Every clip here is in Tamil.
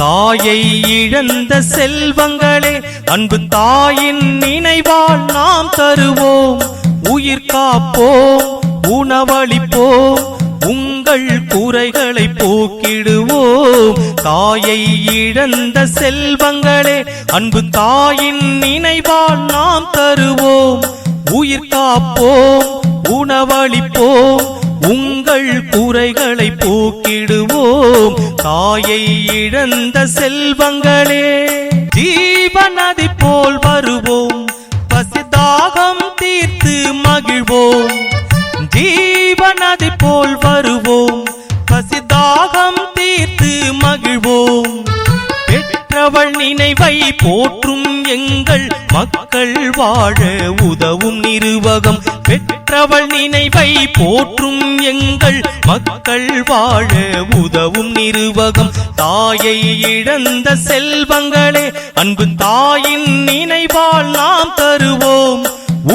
தாயை இழந்த செல்வங்களே அன்பு தாயின் நினைவால் நாம் தருவோம். உயிர் காப்போம், உணவளிப்போம், உங்கள் குறைகளை போக்கிடுவோம். தாயை இழந்த செல்வங்களே அன்பு தாயின் நினைவால் நாம் தருவோம். உயிர் காப்போம், உணவளிப்போம், உங்கள் குறைகளை போக்கிடுவோம். தாயை இழந்த செல்வங்களே ஜீவநதி போல் வருவோம், பசிதாகம் தீர்த்து மகிழ்வோம். ஜீவநதி போல் வருவோம், பசிதாகம் தீர்த்து மகிழ்வோம். பெற்றவள் நினைவை போற்றும் எங்கள் மக்கள் வாழ உதவும் நிறுவகம். பெற்றவள் நினைவை போற்றும் எங்கள் மக்கள் வாழ உதவும் நிறுவகம். தாயை இழந்த செல்வங்களே அன்பு தாயின் நினைவால் நாம் தருவோம்.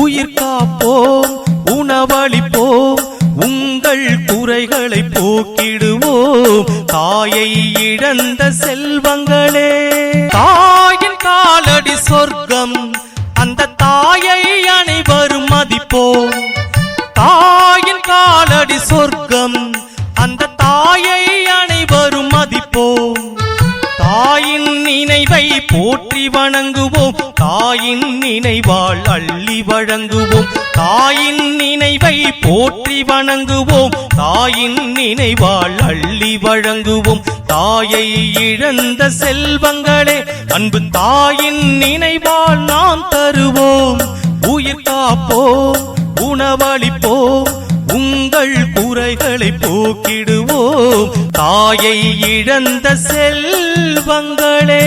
உயிர் காப்போம், உணவளிப்போம், உங்கள் குறைகளை போக்கிடுவோம். தாயை இழந்த செல்வங்களே தாயின் காலடி சொர்க்கம், அந்த தாயை அனைவரும் மதிப்போம். தாயின் காலடி சொர்க்கம், அந்த தாயை அனைவரும் மதிப்போம். தாயின் நினைவை போற்றி வணங்குவோம், தாயின் நினைவால் அள்ளி வழங்குவோம். தாயின் நினைவை போற்றி வணங்குவோம், தாயின் நினைவால் அள்ளி வழங்குவோம். தாயை இழந்த செல்வங்களே அன்பு தாயின் நினைவால் நாம் தருவோம். உயிர் காப்போம், உணவளிப்போம், உங்கள் குறைகளை போக்கிடுவோம். தாயை இழந்த செல்வங்களே.